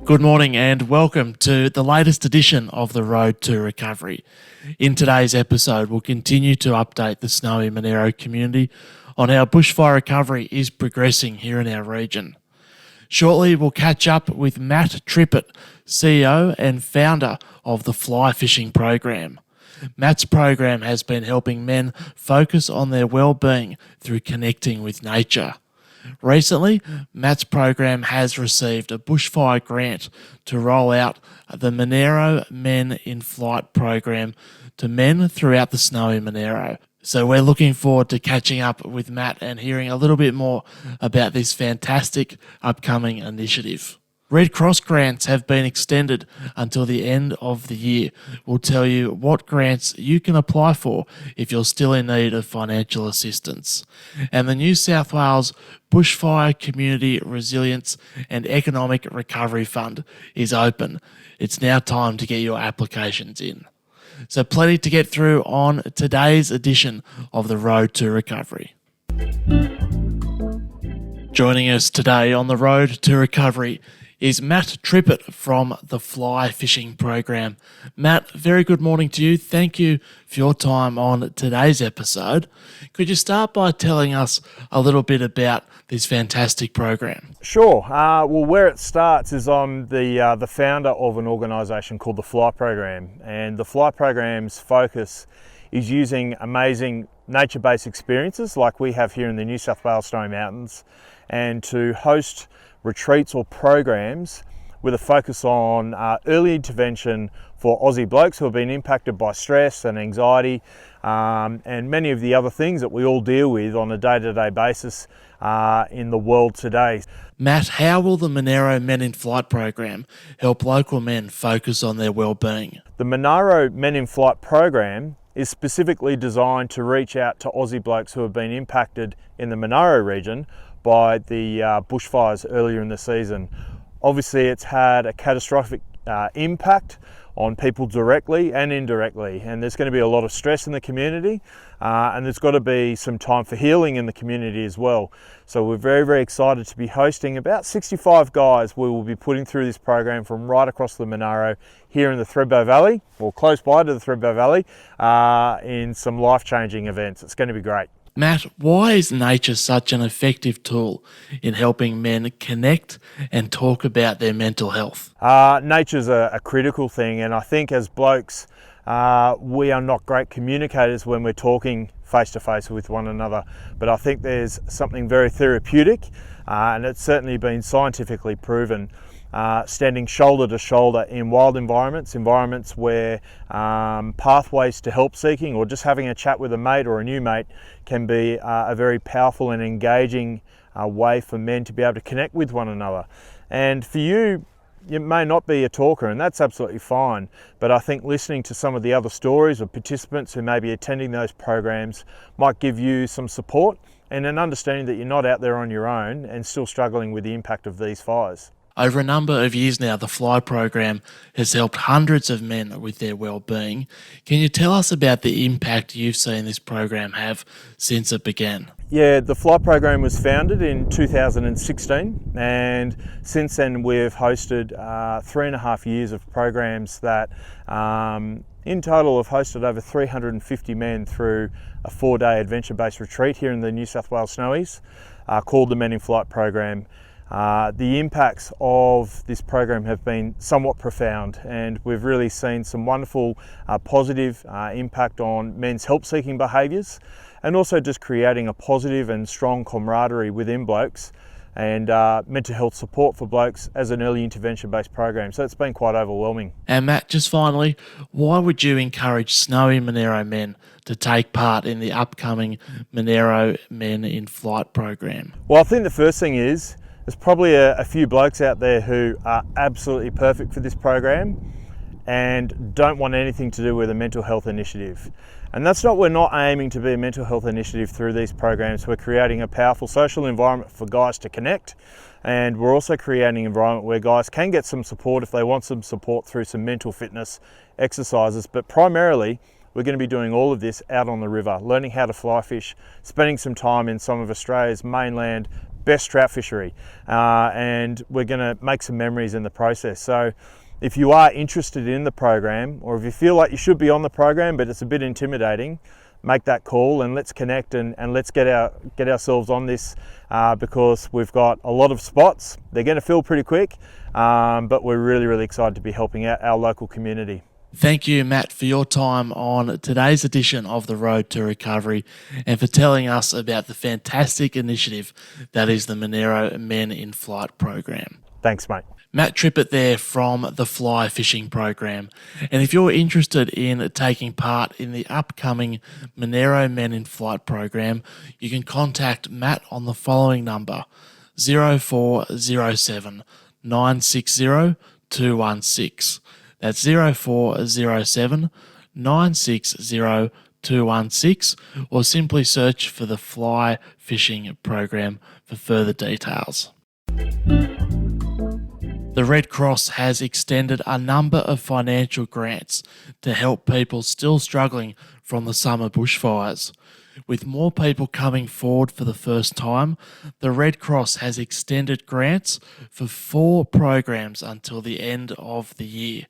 Good morning and welcome to the latest edition of The Road to Recovery. In today's episode, we'll continue to update the Snowy Monero community on how bushfire recovery is progressing here in our region. Shortly, we'll catch up with Matt Trippett, CEO and founder of the Fly Fishing Program. Matt's program has been helping men focus on their well-being through connecting with nature. Recently, Matt's program has received a bushfire grant to roll out the Monero Men in Flight program to men throughout the Snowy Monero. So we're looking forward to catching up with Matt and hearing a little bit more about this fantastic upcoming initiative. Red Cross grants have been extended until the end of the year. We'll tell you what grants you can apply for if you're still in need of financial assistance. And the New South Wales Bushfire Community Resilience and Economic Recovery Fund is open. It's now time to get your applications in. So plenty to get through on today's edition of The Road to Recovery. Joining us today on The Road to Recovery is Matt Trippett from the Fly Fishing Program. Matt, very good morning to you. Thank you for your time on today's episode. Could you start by telling us a little bit about this fantastic program? Sure. Well, where it starts is I'm the founder of an organisation called the Fly Program, and the Fly Program's focus is using amazing nature-based experiences like we have here in the New South Wales Snowy Mountains, and to host retreats or programs with a focus on early intervention for Aussie blokes who have been impacted by stress and anxiety and many of the other things that we all deal with on a day-to-day basis in the world today. Matt, how will the Monero Men in Flight program help local men focus on their well-being? The Monero Men in Flight program is specifically designed to reach out to Aussie blokes who have been impacted in the Monero region by the bushfires earlier in the season. Obviously, it's had a catastrophic impact on people directly and indirectly, and there's going to be a lot of stress in the community, and there's got to be some time for healing in the community as well. So we're very, very excited to be hosting about 65 guys we will be putting through this program from right across the Monero here in the Thredbo Valley, or close by to the Thredbo Valley, in some life-changing events. It's going to be great. Matt, why is nature such an effective tool in helping men connect and talk about their mental health? Nature's a critical thing, and I think as blokes, we are not great communicators when we're talking face-to-face with one another, but I think there's something very therapeutic, and it's certainly been scientifically proven. Standing shoulder to shoulder in wild environments where pathways to help seeking or just having a chat with a mate or a new mate can be a very powerful and engaging way for men to be able to connect with one another. And for you, you may not be a talker, and that's absolutely fine, but I think listening to some of the other stories of participants who may be attending those programs might give you some support and an understanding that you're not out there on your own and still struggling with the impact of these fires. Over a number of years now, the Fly program has helped hundreds of men with their well-being. Can you tell us about the impact you've seen this program have since it began? Yeah, the Fly program was founded in 2016, and since then we've hosted 3.5 years of programs that in total have hosted over 350 men through a 4-day adventure-based retreat here in the New South Wales Snowies called the Men in Flight program. The impacts of this program have been somewhat profound, and we've really seen some wonderful positive impact on men's help-seeking behaviours, and also just creating a positive and strong camaraderie within blokes and mental health support for blokes as an early intervention-based program. So it's been quite overwhelming. And Matt, just finally, why would you encourage Snowy Monero men to take part in the upcoming Monero Men in Flight program? Well, I think the first thing is there's probably a few blokes out there who are absolutely perfect for this program and don't want anything to do with a mental health initiative. And that's not, we're not aiming to be a mental health initiative through these programs. We're creating a powerful social environment for guys to connect, and we're also creating an environment where guys can get some support if they want some support through some mental fitness exercises. But primarily, we're going to be doing all of this out on the river, learning how to fly fish, spending some time in some of Australia's mainland best trout fishery, and we're going to make some memories in the process. So if you are interested in the program, or if you feel like you should be on the program but it's a bit intimidating, make that call and let's connect and let's get ourselves on this, because we've got a lot of spots. They're going to fill pretty quick, but we're really excited to be helping out our local community. Thank you, Matt, for your time on today's edition of The Road to Recovery and for telling us about the fantastic initiative that is the Monero Men in Flight program. Thanks, mate. Matt Trippett there from the Fly Fishing Program. And if you're interested in taking part in the upcoming Monero Men in Flight program, you can contact Matt on the following number, 0407 960 216. That's 0407 960 216, or simply search for the Fly Fishing Program for further details. The Red Cross has extended a number of financial grants to help people still struggling from the summer bushfires. With more people coming forward for the first time, the Red Cross has extended grants for 4 programs until the end of the year.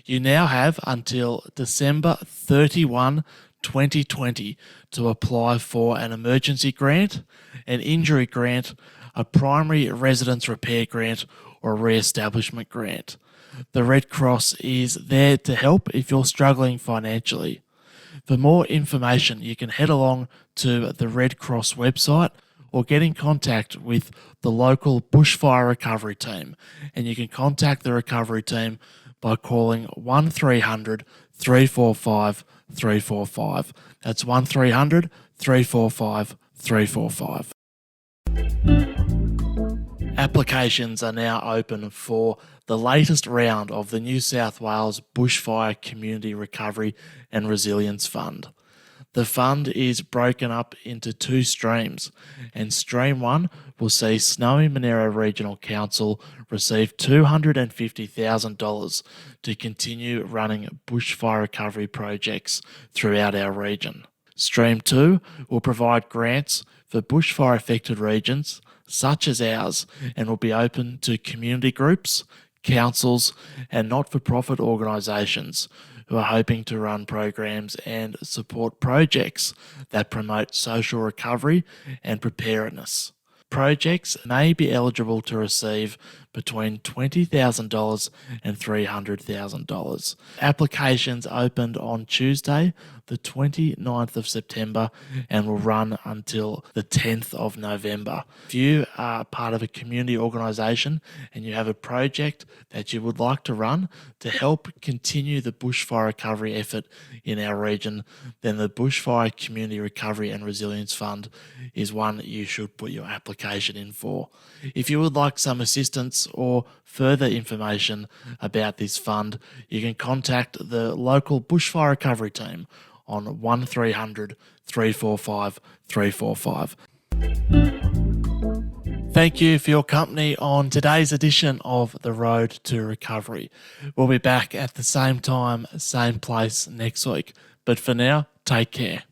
You now have until December 31, 2020 to apply for an emergency grant, an injury grant, a primary residence repair grant, or a re-establishment grant. The Red Cross is there to help if you're struggling financially. For more information, you can head along to the Red Cross website or get in contact with the local Bushfire recovery team. And you can contact the recovery team by calling 1300 345 345. That's 1300 345 345. Applications are now open for the latest round of the New South Wales Bushfire Community Recovery and Resilience Fund. The fund is broken up into 2 streams, and Stream 1 will see Snowy Monero Regional Council receive $250,000 to continue running bushfire recovery projects throughout our region. Stream 2 will provide grants for bushfire affected regions such as ours, and will be open to community groups, councils and not-for-profit organisations who are hoping to run programs and support projects that promote social recovery and preparedness. Projects may be eligible to receive between $20,000 and $300,000. Applications opened on Tuesday, the 29th of September, and will run until the 10th of November. If you are part of a community organisation and you have a project that you would like to run to help continue the bushfire recovery effort in our region, then the Bushfire Community Recovery and Resilience Fund is one that you should put your application in for. If you would like some assistance or further information about this fund, you can contact the local bushfire recovery team on 1300 345 345. Thank you for your company on today's edition of The Road to Recovery. We'll be back at the same time, same place next week. But for now, take care.